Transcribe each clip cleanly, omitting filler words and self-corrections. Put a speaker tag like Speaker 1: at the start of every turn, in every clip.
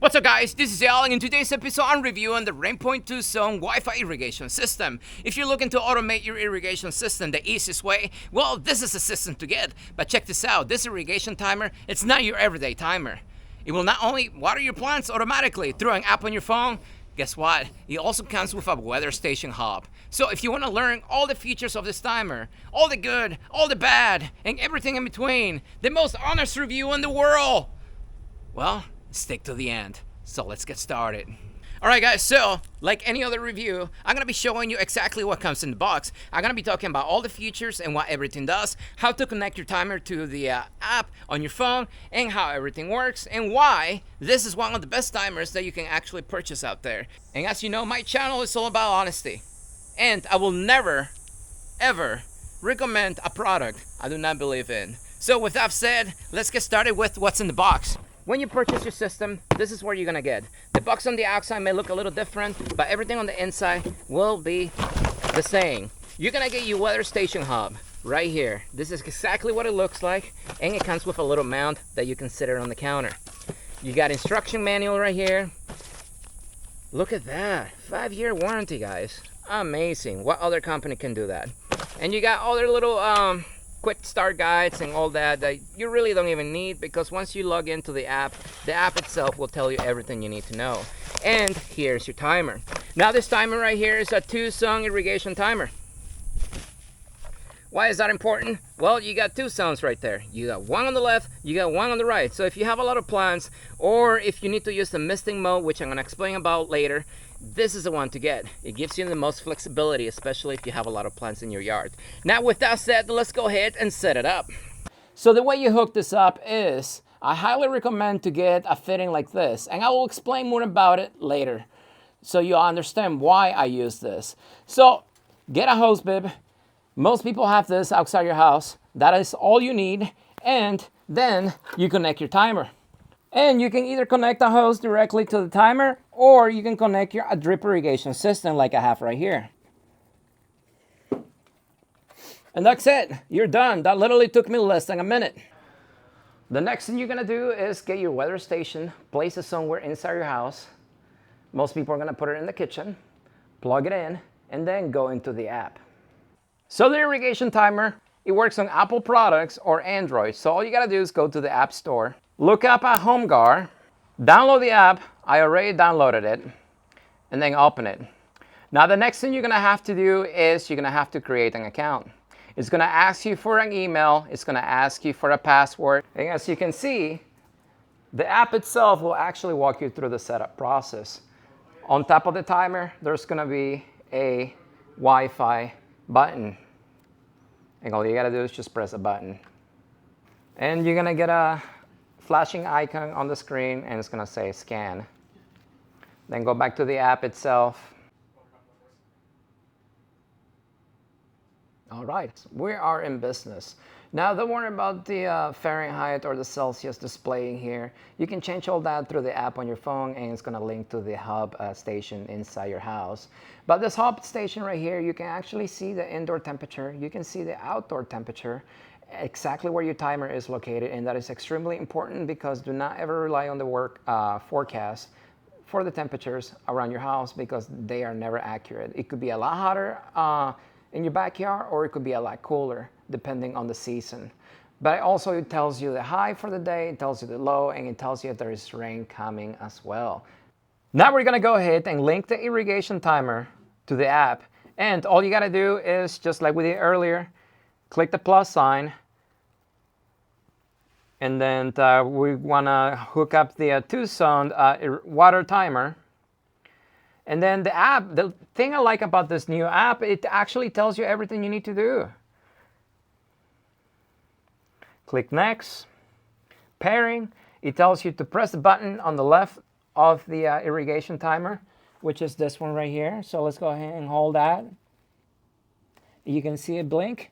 Speaker 1: What's up guys, this is Al, and in today's episode I'm reviewing the Rainpoint 2-zone Wi-Fi irrigation system. If you're looking to automate your irrigation system the easiest way, well, this is a system to get. But check this out, this irrigation timer, it's not your everyday timer. It will not only water your plants automatically through an app on your phone, guess what? It also comes with a weather station hub. So if you want to learn all the features of this timer, all the good, all the bad, and everything in between, the most honest review in the world, well, stick to the end. So let's get started. Alright guys, so like any other review, I'm going to be showing you exactly what comes in the box. I'm going to be talking about all the features and what everything does, how to connect your timer to the app on your phone, and how everything works, and why this is one of the best timers that you can actually purchase out there. And as you know, my channel is all about honesty. And I will never, ever recommend a product I do not believe in. So with that said, let's get started with what's in the box. When you purchase your system, this is what you're gonna get. The box on the outside may look a little different, but everything on the inside will be the same. You're gonna get your weather station hub right here. This is exactly what it looks like, and it comes with a little mount that you can sit it on the counter. You got instruction manual right here. Look at that, 5-year warranty, guys. Amazing. What other company can do that? And you got other little quick start guides and all that you really don't even need, because once you log into the app itself will tell you everything you need to know. And here's your timer. Now this timer right here is a 2-zone irrigation timer. Why is that important? Well, you got 2 zones right there. You got one on the left, you got one on the right. So if you have a lot of plants, or if you need to use the misting mode, which I'm going to explain about later, this is the one to get. It gives you the most flexibility, especially if you have a lot of plants in your yard. Now with that said, let's go ahead and set it up. So the way you hook this up is, I highly recommend to get a fitting like this, and I will explain more about it later so you'll understand why I use this. So get a hose bib. Most people have this outside your house. That is all you need, and then you connect your timer. And you can either connect the hose directly to the timer, or you can connect your drip irrigation system like I have right here. And that's it. You're done. That literally took me less than a minute. The next thing you're going to do is get your weather station, place it somewhere inside your house. Most people are going to put it in the kitchen, plug it in, and then go into the app. So the irrigation timer, it works on Apple products or Android. So all you got to do is go to the App Store. Look up at HomeGuard, download the app. I already downloaded it, and then open it. Now the next thing you're gonna have to do is you're gonna have to create an account. It's gonna ask you for an email, it's gonna ask you for a password, and as you can see, the app itself will actually walk you through the setup process. On top of the timer, there's gonna be a Wi-Fi button, and all you gotta do is just press a button. And you're gonna get a flashing icon on the screen, and it's going to say scan. Then go back to the app itself. All right, we are in business. Now don't worry about the Fahrenheit or the Celsius displaying here. You can change all that through the app on your phone, and it's going to link to the hub station inside your house. But this hub station right here, you can actually see the indoor temperature. You can see the outdoor temperature, exactly where your timer is located, and that is extremely important, because do not ever rely on the forecast for the temperatures around your house, because they are never accurate. It could be a lot hotter in your backyard, or it could be a lot cooler depending on the season. But also it tells you the high for the day, it tells you the low, and it tells you if there is rain coming as well. Now we're gonna go ahead and link the irrigation timer to the app, and all you gotta do is, just like we did earlier, click the plus sign, and then we want to hook up the 2-zone water timer. And then the app, the thing I like about this new app, it actually tells you everything you need to do. Click next. Pairing, it tells you to press the button on the left of the irrigation timer, which is this one right here. So let's go ahead and hold that. You can see it blink.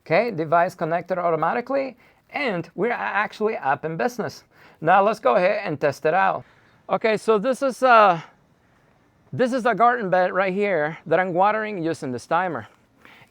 Speaker 1: Okay, device connected automatically, and we're actually up in business. Now let's go ahead and test it out. Okay, so this is a garden bed right here that I'm watering using this timer.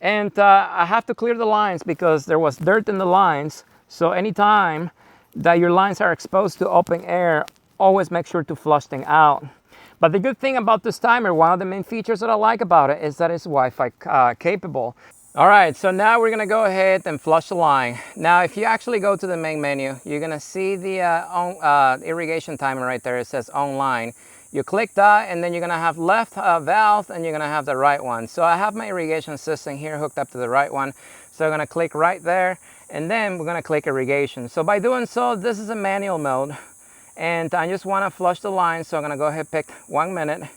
Speaker 1: And I have to clear the lines because there was dirt in the lines. So anytime that your lines are exposed to open air always make sure to flush things out. But the good thing about this timer, one of the main features that I like about it, is that it's Wi-Fi capable. All right, so now we're gonna go ahead and flush the line. Now, if you actually go to the main menu, you're gonna see the irrigation timer right there. It says online. You click that, and then you're gonna have left valve, and you're gonna have the right one. So I have my irrigation system here hooked up to the right one. So I'm gonna click right there, and then we're gonna click irrigation. So by doing so, this is a manual mode. And I just want to flush the line, so I'm going to go ahead and pick 1 minute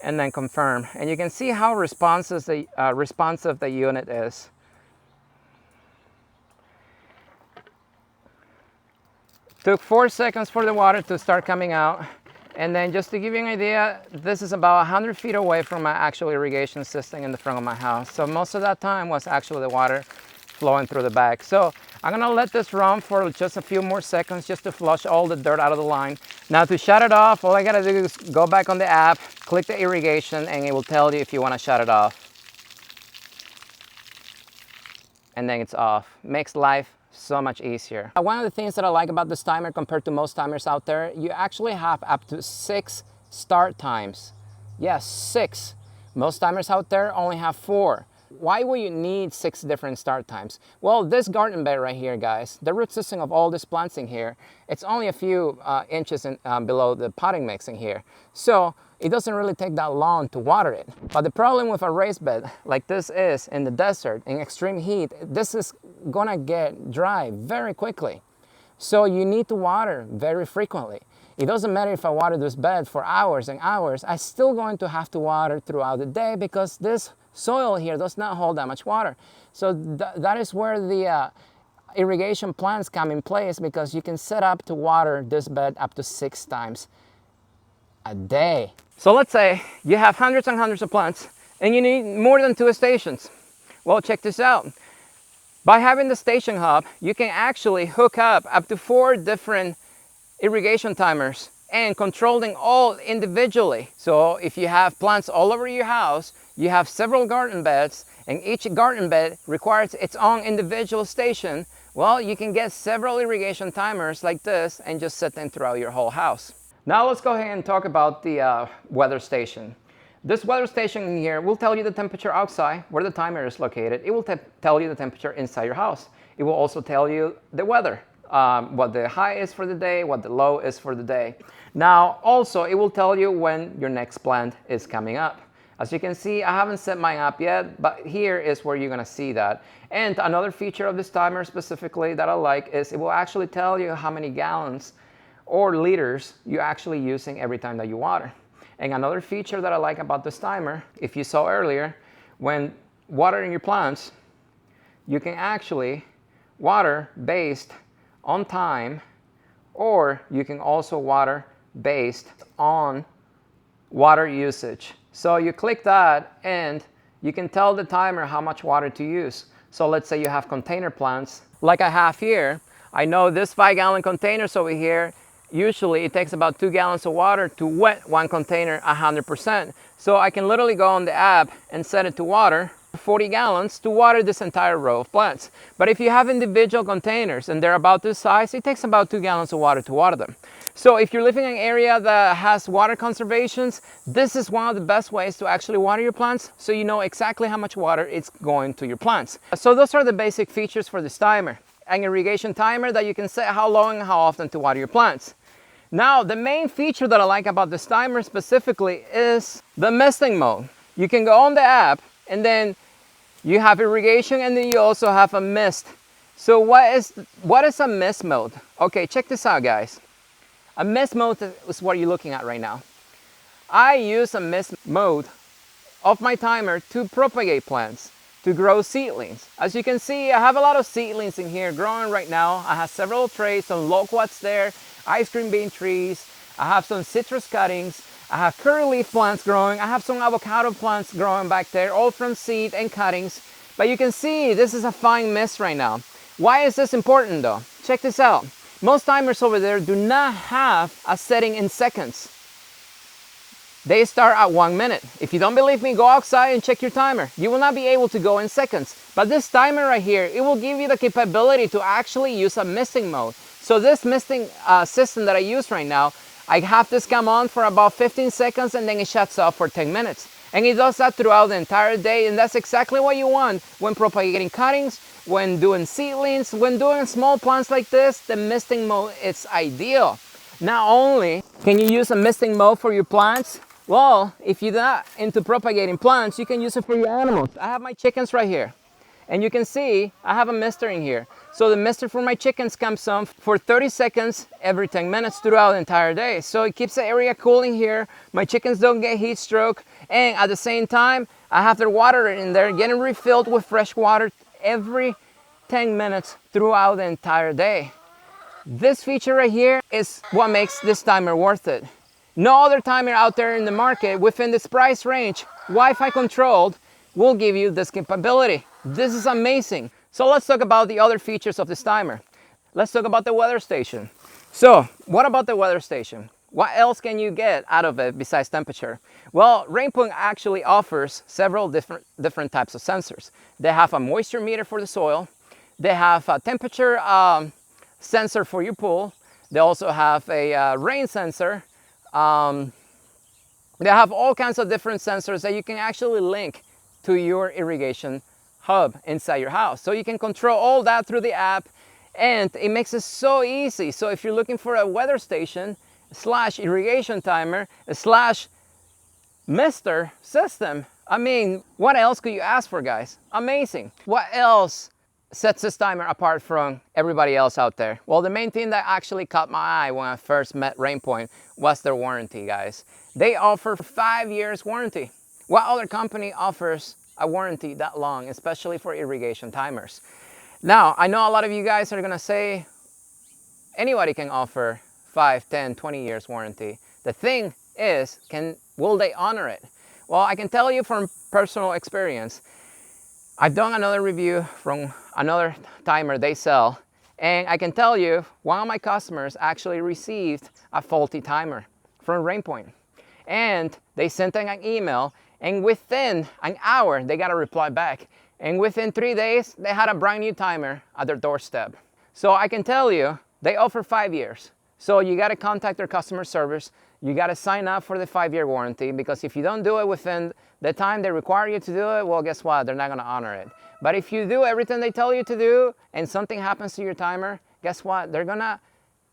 Speaker 1: and then confirm. And you can see how responsive the unit is. Took 4 seconds for the water to start coming out. And then just to give you an idea, this is about 100 feet away from my actual irrigation system in the front of my house. So most of that time was actually the water flowing through the back. So I'm gonna let this run for just a few more seconds just to flush all the dirt out of the line. Now to shut it off, all I gotta do is go back on the app, click the irrigation, and it will tell you if you wanna shut it off. And then it's off. Makes life so much easier. One of the things that I like about this timer compared to most timers out there, you actually have up to 6 start times. Yes, 6. Most timers out there only have 4. Why will you need 6 different start times? Well, this garden bed right here, guys, the root system of all these plants in here, it's only a few inches below the potting mix in here. So it doesn't really take that long to water it. But the problem with a raised bed like this is in the desert, in extreme heat, this is gonna get dry very quickly. So you need to water very frequently. It doesn't matter if I water this bed for hours and hours, I'm still going to have to water throughout the day because this soil here does not hold that much water. So that is where the irrigation plans come in place, because you can set up to water this bed up to 6 times a day. So let's say you have hundreds and hundreds of plants and you need more than 2 stations. Well, check this out. By having the station hub, you can actually hook up to 4 different irrigation timers and control them all individually. So if you have plants all over your house, you have several garden beds, and each garden bed requires its own individual station, well, you can get several irrigation timers like this and just set them throughout your whole house. Now let's go ahead and talk about the weather station. This weather station in here will tell you the temperature outside, where the timer is located. It will tell you the temperature inside your house. It will also tell you the weather, what the high is for the day, what the low is for the day. Now, also, it will tell you when your next plant is coming up. As you can see, I haven't set mine up yet, but here is where you're gonna see that. And another feature of this timer specifically that I like is it will actually tell you how many gallons or liters you're actually using every time that you water. And another feature that I like about this timer, if you saw earlier, when watering your plants, you can actually water based on time, or you can also water based on water usage. So you click that and you can tell the timer how much water to use. So let's say you have container plants like I have here. I know this 5-gallon containers over here, usually it takes about 2 gallons of water to wet one container 100%. So I can literally go on the app and set it to water 40 gallons to water this entire row of plants. But if you have individual containers and they're about this size, it takes about 2 gallons of water to water them. So if you're living in an area that has water conservations, this is one of the best ways to actually water your plants, so you know exactly how much water it's going to your plants. So those are the basic features for this timer. An irrigation timer that you can set how long and how often to water your plants. Now, the main feature that I like about this timer specifically is the misting mode. You can go on the app and then you have irrigation, and then you also have a mist. So what is a mist mode? Okay, check this out, guys. A mist mode is what you're looking at right now. I use a mist mode of my timer to propagate plants, to grow seedlings. As you can see, I have a lot of seedlings in here growing right now. I have several trays, some loquats there, ice cream bean trees. I have some citrus cuttings. I have curry leaf plants growing. I have some avocado plants growing back there, all from seed and cuttings. But you can see this is a fine mist right now. Why is this important though? Check this out. Most timers over there do not have a setting in seconds. They start at 1 minute. If you don't believe me, go outside and check your timer. You will not be able to go in seconds. But this timer right here, it will give you the capability to actually use a misting mode. So this misting system that I use right now, I have this come on for about 15 seconds and then it shuts off for 10 minutes. And it does that throughout the entire day, and that's exactly what you want when propagating cuttings, when doing seedlings, when doing small plants like this. The misting mode is ideal. Not only can you use a misting mode for your plants, well, if you're not into propagating plants, you can use it for your animals. I have my chickens right here. And you can see I have a mister in here. So the mister for my chickens comes on for 30 seconds every 10 minutes throughout the entire day. So it keeps the area cool in here. My chickens don't get heat stroke. And at the same time, I have their water in there getting refilled with fresh water every 10 minutes throughout the entire day. This feature right here is what makes this timer worth it. No other timer out there in the market within this price range, Wi-Fi controlled, will give you this capability. This is amazing. So let's talk about the other features of this timer. Let's talk about the weather station. So what about the weather station? What else can you get out of it besides temperature? Well, Rainpoint actually offers several different types of sensors. They have a moisture meter for the soil. They have a temperature sensor for your pool. They also have a rain sensor. They have all kinds of different sensors that you can actually link to your irrigation hub inside your house. So you can control all that through the app, and it makes it so easy. So if you're looking for a weather station / irrigation timer / mister system, I mean, what else could you ask for, guys? Amazing. What else sets this timer apart from everybody else out there? Well, the main thing that actually caught my eye when I first met Rainpoint was their warranty, guys. They offer 5 years warranty. What other company offers a warranty that long, especially for irrigation timers? Now, I know a lot of you guys are gonna say anybody can offer 5, 10, 20 years warranty. The thing is, will they honor it? Well, I can tell you from personal experience. I've done another review from another timer they sell, and I can tell you one of my customers actually received a faulty timer from Rainpoint. And they sent them an email, and within an hour, they got a reply back. And within 3 days, they had a brand new timer at their doorstep. So I can tell you, they offer 5 years. So you gotta contact their customer service. You gotta sign up for the 5-year warranty, because if you don't do it within the time they require you to do it, well, guess what? They're not gonna honor it. But if you do everything they tell you to do, and something happens to your timer, guess what? They're gonna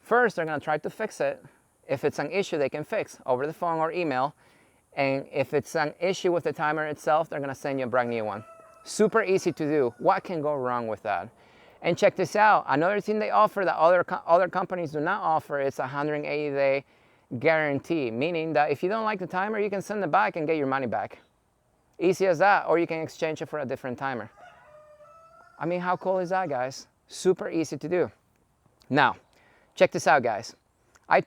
Speaker 1: try to fix it. If it's an issue they can fix over the phone or email. And if it's an issue with the timer itself, they're gonna send you a brand new one. Super easy to do. What can go wrong with that? And check this out. Another thing they offer that other companies do not offer is a 180-day guarantee, meaning that if you don't like the timer, you can send it back and get your money back. Easy as that, or you can exchange it for a different timer. I mean, how cool is that, guys? Super easy to do. Now, check this out, guys. I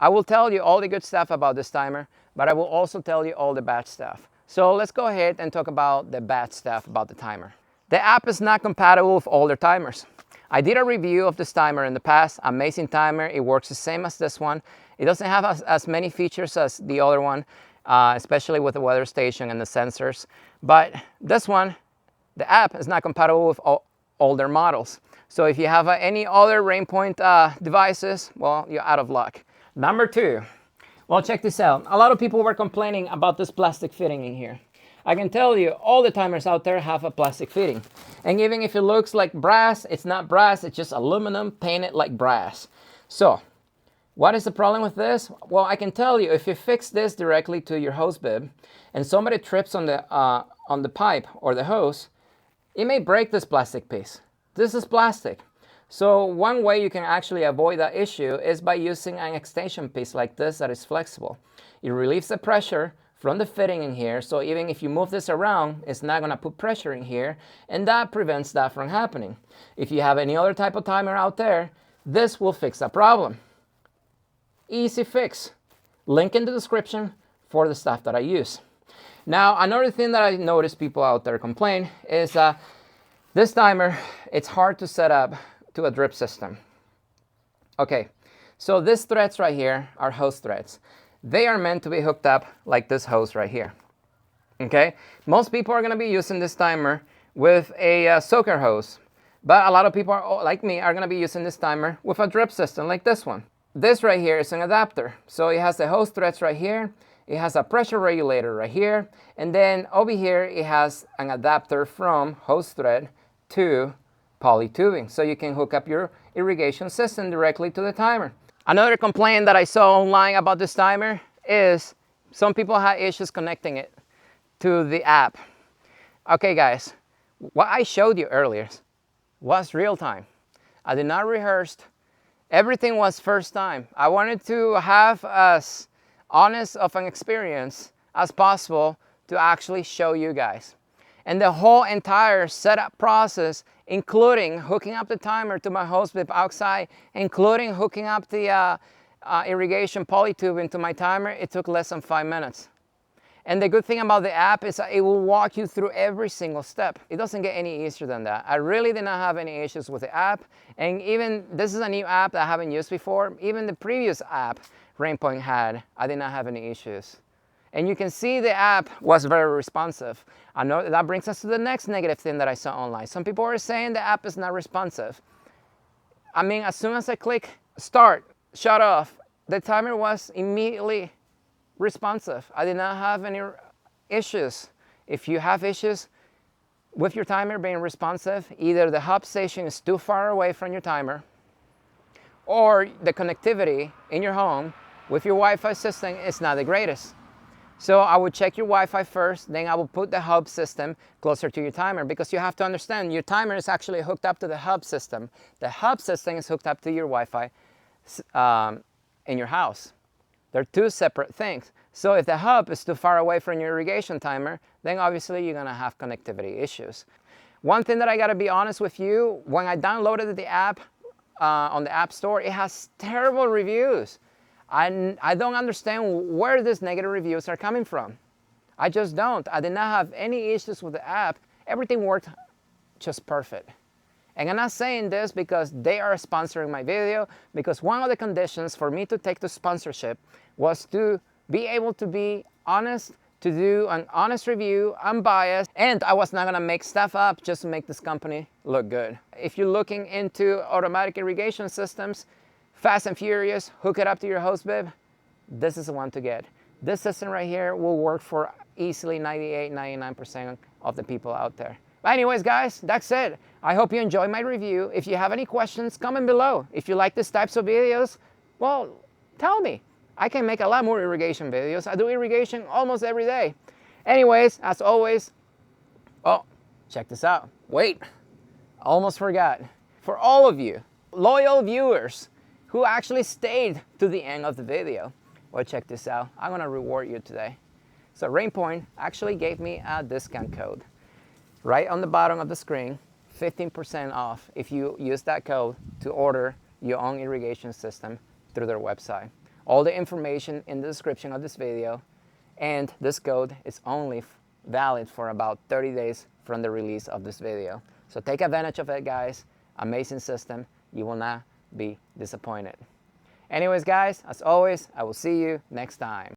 Speaker 1: will tell you all the good stuff about this timer, but I will also tell you all the bad stuff. So let's go ahead and talk about the bad stuff about the timer. The app is not compatible with all their timers. I did a review of this timer in the past. Amazing timer. It works the same as this one. It doesn't have as many features as the other one, especially with the weather station and the sensors. But this one, the app is not compatible with all their models. So if you have any other Rainpoint devices, well, you're out of luck. Number 2. Well, check this out. A lot of people were complaining about this plastic fitting in here. I can tell you, all the timers out there have a plastic fitting. And even if it looks like brass, it's not brass, it's just aluminum painted like brass. So, what is the problem with this? Well, I can tell you, if you fix this directly to your hose bib, and somebody trips on the pipe or the hose, it may break this plastic piece. This is plastic. So one way you can actually avoid that issue is by using an extension piece like this that is flexible. It relieves the pressure from the fitting in here, so even if you move this around, it's not gonna put pressure in here, and that prevents that from happening. If you have any other type of timer out there, this will fix that problem. Easy fix. Link in the description for the stuff that I use. Now, another thing that I notice people out there complain is this timer, it's hard to set up to a drip system. Okay, so these threads right here are hose threads. They are meant to be hooked up like this hose right here. Okay, most people are gonna be using this timer with a soaker hose, but a lot of people like me are gonna be using this timer with a drip system like this one. this right here is an adapter. So it has the hose threads right here. It has a pressure regulator right here. And then over here, it has an adapter from hose thread to poly tubing. So you can hook up your irrigation system directly to the timer. Another complaint that I saw online about this timer is some people had issues connecting it to the app. Okay guys, what I showed you earlier was real time. I did not rehearse. Everything was first time. I wanted to have as honest of an experience as possible to actually show you guys. And the whole entire setup process, including hooking up the timer to my hose bib outside, including hooking up the irrigation poly tube into my timer, it took less than 5 minutes. And the good thing about the app is that it will walk you through every single step. It doesn't get any easier than that. I really did not have any issues with the app. And even, this is a new app that I haven't used before. Even the previous app Rainpoint had, I did not have any issues. And you can see the app was very responsive. I know that brings us to the next negative thing that I saw online. Some people are saying the app is not responsive. I mean, as soon as I click start, shut off, the timer was immediately responsive. I did not have any issues. If you have issues with your timer being responsive, either the hub station is too far away from your timer, or the connectivity in your home with your Wi-Fi system is not the greatest. So I would check your Wi-Fi first, then I will put the hub system closer to your timer, because you have to understand your timer is actually hooked up to the hub system. The hub system is hooked up to your Wi-Fi in your house. They're two separate things. So if the hub is too far away from your irrigation timer, then obviously you're gonna have connectivity issues. One thing that I gotta be honest with you, when I downloaded the app on the App Store, it has terrible reviews. I don't understand where these negative reviews are coming from. I just don't. I did not have any issues with the app. Everything worked just perfect. And I'm not saying this because they are sponsoring my video, because one of the conditions for me to take the sponsorship was to be able to be honest, to do an honest review, unbiased, and I was not gonna make stuff up just to make this company look good. If you're looking into automatic irrigation systems, fast and furious, hook it up to your hose bib, this is the one to get. This system right here will work for easily 98–99% of the people out there. But anyways, guys, that's it. I hope you enjoyed my review. If you have any questions, comment below. If you like these types of videos, well, tell me. I can make a lot more irrigation videos. I do irrigation almost every day. Anyways, as always, oh, check this out. Wait, I almost forgot. For all of you loyal viewers who actually stayed to the end of the video, well, check this out. I'm gonna reward you today. So Rainpoint actually gave me a discount code. Right on the bottom of the screen, 15% off if you use that code to order your own irrigation system through their website. All the information in the description of this video, and this code is only valid for about 30 days from the release of this video. So take advantage of it, guys. Amazing system. You will not be disappointed. Anyways, guys, as always, I will see you next time.